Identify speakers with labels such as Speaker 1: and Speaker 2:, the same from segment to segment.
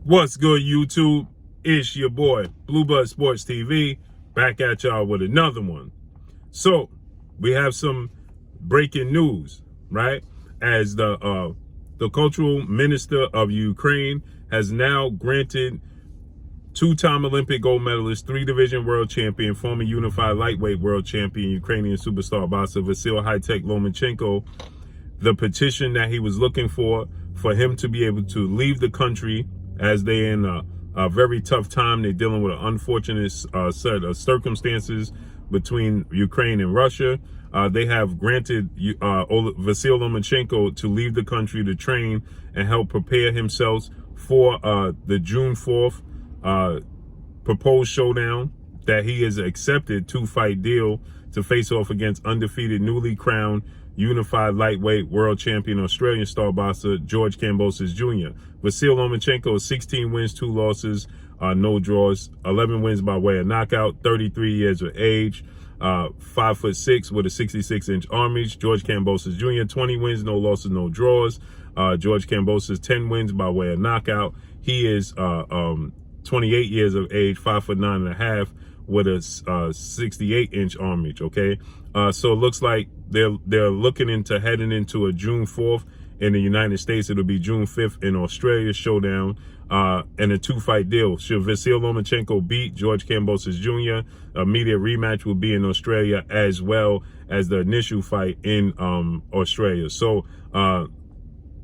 Speaker 1: What's good, YouTube? It's your boy, Blueblood Sports TV, back at y'all with another one. So, we have some breaking news, right? As the cultural minister of Ukraine has now granted two-time Olympic gold medalist, three-division world champion, former unified lightweight world champion, Ukrainian superstar boxer Vasily Lomachenko, the petition that he was looking for him to be able to leave the country, as they're in a very tough time. They're dealing with an unfortunate set of circumstances between Ukraine and Russia. They have granted Vasily Lomachenko to leave the country to train and help prepare himself for the June 4th proposed showdown that he has accepted, two-fight deal to face off against undefeated, newly crowned unified lightweight world champion Australian star boxer George Kambosos Jr. Vasily Lomachenko is 16 wins, 2 losses, no draws, 11 wins by way of knockout, 33 years of age, 5'6" with a 66-inch arm reach. George Kambosos Jr. 20 wins, no losses, no draws. George Kambosos 10 wins by way of knockout. He is 28 years of age, 5'9.5", with a 68-inch arm reach. Okay, so it looks like they're looking into heading into a June 4th in the United States. It'll be June 5th in Australia showdown, and a two-fight deal. Should Vasily Lomachenko beat George Kambosos Jr., a immediate rematch will be in Australia, as well as the initial fight in Australia. So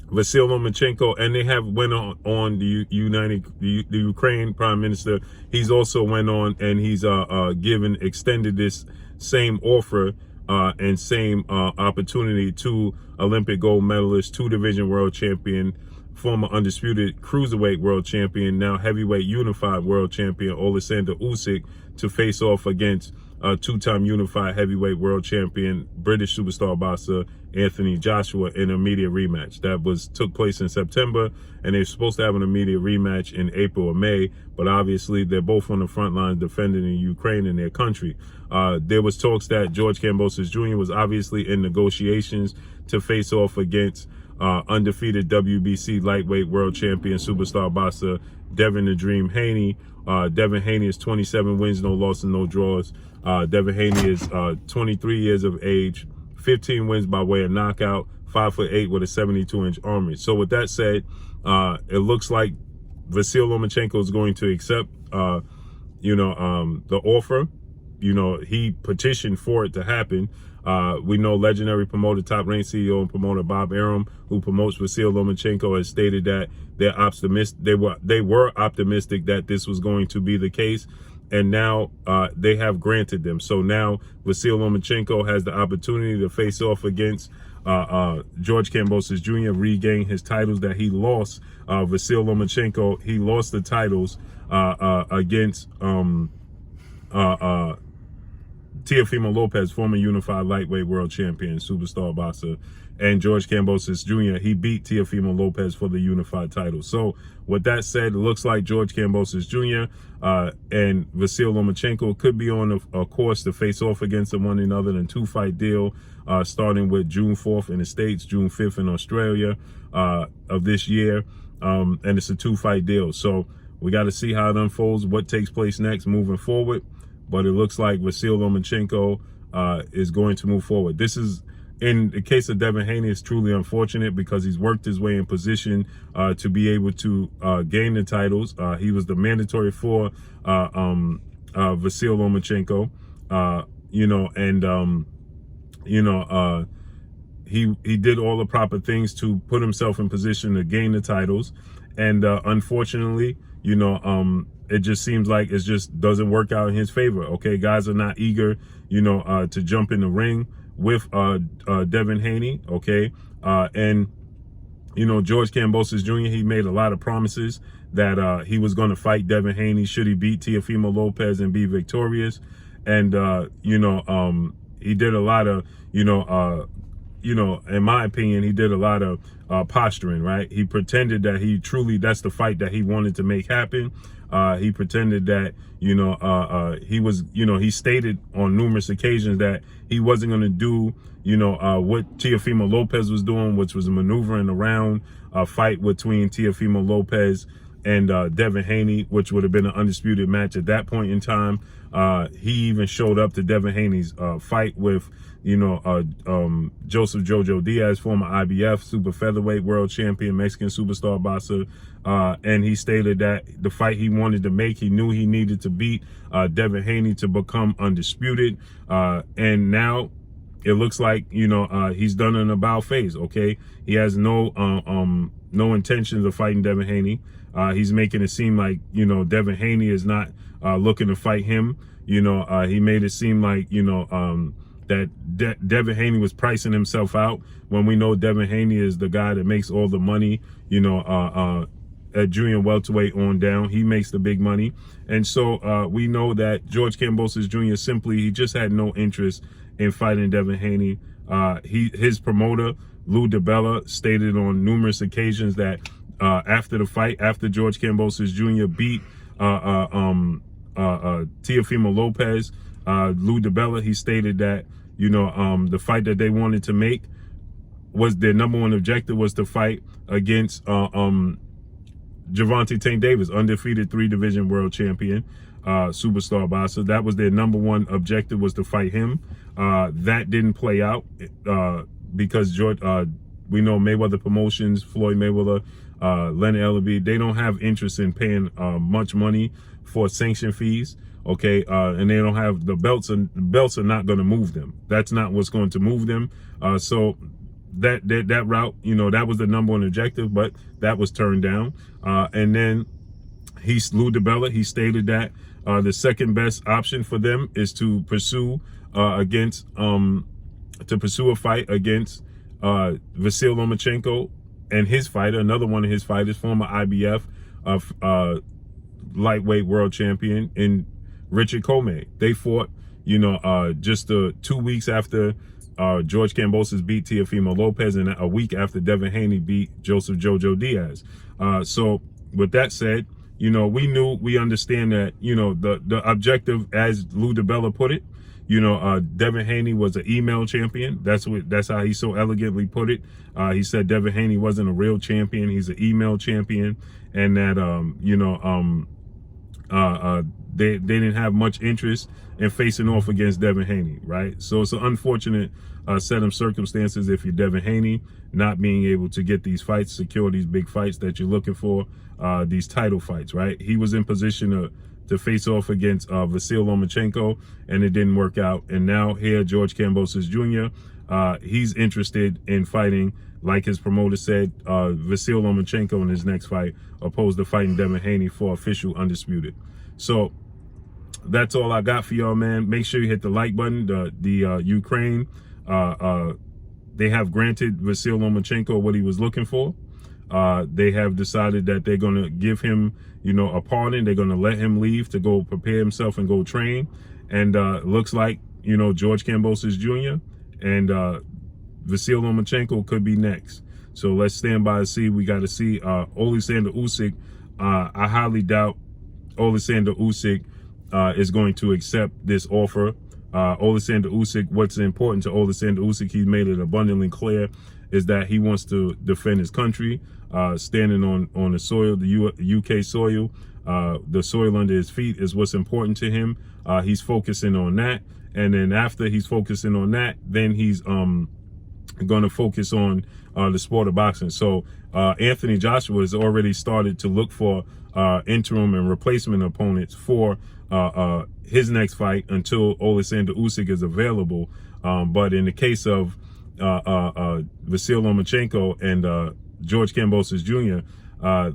Speaker 1: Vasily Lomachenko, and they have went on the Ukraine Prime Minister. He's also went on and he's extended this same offer and same opportunity to Olympic gold medalist, two-division world champion, former undisputed cruiserweight world champion, now heavyweight unified world champion Alexander Usyk, to face off against two-time unified heavyweight world champion British superstar boxer Anthony Joshua in an immediate rematch. That took place in September, and they're supposed to have an immediate rematch in April or May, but obviously they're both on the front line defending in Ukraine in their country. There was talks that George Kambosos Jr. was obviously in negotiations to face off against undefeated WBC lightweight world champion superstar boxer Devin "The Dream" Haney. Devin Haney is 27 wins, no losses, no draws. Devin Haney is 23 years of age, 15 wins by way of knockout, 5'8" with a 72-inch arm reach. So with that said, it looks like Vasily Lomachenko is going to accept, the offer. He petitioned for it to happen. We know legendary promoter, top-ranked CEO and promoter Bob Arum, who promotes Vasily Lomachenko, has stated that they're optimistic. They were optimistic that this was going to be the case, and now they have granted them. So now Vasily Lomachenko has the opportunity to face off against George Kambosos Jr., regain his titles that he lost. Vasily Lomachenko, he lost the titles against Teofimo Lopez, former unified lightweight world champion, superstar boxer, and George Kambosos Jr., he beat Teofimo Lopez for the unified title. So with that said, it looks like George Kambosos Jr. And Vasily Lomachenko could be on a course to face off against one another in a two-fight deal, starting with June 4th in the States, June 5th in Australia of this year. And it's a two-fight deal. So we got to see how it unfolds, what takes place next moving forward. But it looks like Vasily Lomachenko is going to move forward. This is, in the case of Devin Haney, it's truly unfortunate because he's worked his way in position to be able to gain the titles. He was the mandatory for Vasily Lomachenko, he did all the proper things to put himself in position to gain the titles. And unfortunately, it just seems like it just doesn't work out in his favor. Okay, guys are not eager, to jump in the ring with Devin Haney. Okay, and George Kambosos Jr., he made a lot of promises that he was going to fight Devin Haney should he beat Teofimo Lopez and be victorious. And he did a lot of in my opinion, he did a lot of posturing, right? He pretended that that's the fight that he wanted to make happen. He pretended that, he stated on numerous occasions that he wasn't going to do, what Teofimo Lopez was doing, which was maneuvering around a fight between Teofimo Lopez and Devin Haney, which would have been an undisputed match at that point in time. He even showed up to Devin Haney's fight with, Joseph Jojo Diaz, former IBF super featherweight world champion, Mexican superstar boxer. And he stated that the fight he wanted to make, he knew he needed to beat Devin Haney to become undisputed. And now it looks like, he's done an about face. Okay. He has no intentions of fighting Devin Haney. He's making it seem like, Devin Haney is not looking to fight him. He made it seem like, that Devin Haney was pricing himself out, when we know Devin Haney is the guy that makes all the money, at junior welterweight on down. He makes the big money. And so we know that George Kambosos Jr. he just had no interest in fighting Devin Haney. His promoter, Lou DiBella, stated on numerous occasions that after the fight, after George Kambosos Jr. beat Teofimo Lopez, Lou DiBella, he stated that, the fight that they wanted to make was their number one objective, was to fight against Gervonta Tank Davis, undefeated 3-division world champion, superstar boxer. That was their number one objective, was to fight him. That didn't play out because we know Mayweather Promotions, Floyd Mayweather, Leonard Ellerbe, they don't have interest in paying much money for sanction fees. Okay, and they don't have the belts, and the belts are not going to move them. That's not what's going to move them. So that route, that was the number one objective, but that was turned down. And then Lou DiBella, he stated that the second best option for them is to pursue a fight against Vasily Lomachenko and his fighter, another one of his fighters, former IBF lightweight world champion in Richard Comey. They fought, just 2 weeks after George Kambosos beat Teofimo Lopez, and a week after Devin Haney beat Joseph Jojo Diaz. So with that said, we understand that, the objective, as Lou DiBella put it, Devin Haney was an email champion. That's how he so elegantly put it. He said Devin Haney wasn't a real champion. He's an email champion, and that, they didn't have much interest in facing off against Devin Haney, right? So it's an unfortunate set of circumstances if you're Devin Haney, not being able to get these fights, secure these big fights that you're looking for, these title fights, right? He was in position to face off against Vasily Lomachenko, and it didn't work out. And now here, George Kambosos Jr., he's interested in fighting, like his promoter said, Vasily Lomachenko in his next fight, opposed to fighting Devin Haney for official undisputed. So that's all I got for y'all, man. Make sure you hit the like button. The Ukraine, they have granted Vasily Lomachenko what he was looking for. They have decided that they're going to give him, a pardon. They're going to let him leave to go prepare himself and go train. And looks like, George Kambosos Jr. and Vasily Lomachenko could be next. So let's stand by and see. We got to see Oleksandr Usyk. I highly doubt Oleksandr Usyk is going to accept this offer. Oleksandr Usyk, what's important to Oleksandr Usyk, he's made it abundantly clear, is that he wants to defend his country, standing on the soil, the UK soil. The soil under his feet is what's important to him. He's focusing on that. And then after he's focusing on that, then he's going to focus on the sport of boxing. So Anthony Joshua has already started to look for interim and replacement opponents for his next fight until Oleksandr Usyk is available. But in the case of Vasily Lomachenko and George Kambosos Jr.,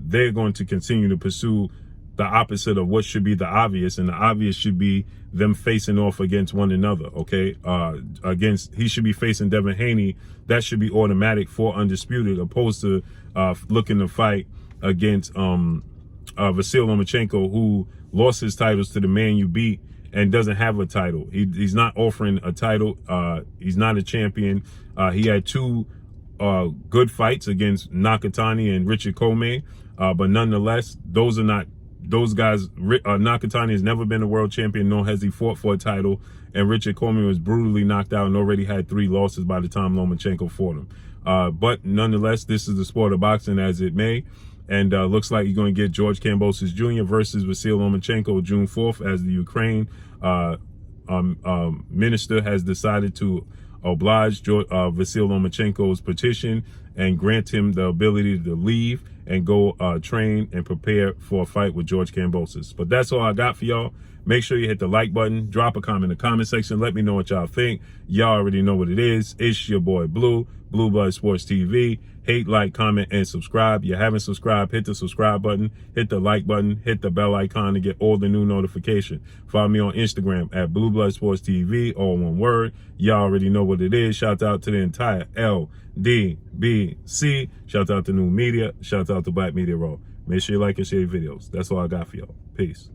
Speaker 1: they're going to continue to pursue the opposite of what should be the obvious, and the obvious should be them facing off against one another. Okay, he should be facing Devin Haney. That should be automatic for undisputed, opposed to looking to fight against Vasily Lomachenko, who lost his titles to the man you beat and doesn't have a title. He's not offering a title. He's not a champion. He had two good fights against Nakatani and Richard Comey, but nonetheless, those guys. Nakatani has never been a world champion, nor has he fought for a title, and Richard Comey was brutally knocked out and already had 3 losses by the time Lomachenko fought him. But nonetheless, this is the sport of boxing, as it may. And looks like you're going to get George Kambosos Jr. versus Vasily Lomachenko June 4th, as the Ukraine minister has decided to oblige Vasily Lomachenko's petition and grant him the ability to leave and go train and prepare for a fight with George Kambosos. But that's all I got for y'all. Make sure you hit the like button, drop a comment in the comment section, let me know what y'all think. Y'all already know what it is. It's your boy Blue Blood Sports TV. Hate, like, comment, and subscribe. You haven't subscribed, hit the subscribe button, hit the like button, hit the bell icon to get all the new notifications. Follow me on Instagram at Blue Blood Sports TV, all one word. Y'all already know what it is. Shout out to the entire LDBC. Shout out to New Media. Shout out to Black Media Raw. Make sure you like and share your videos. That's all I got for y'all. Peace.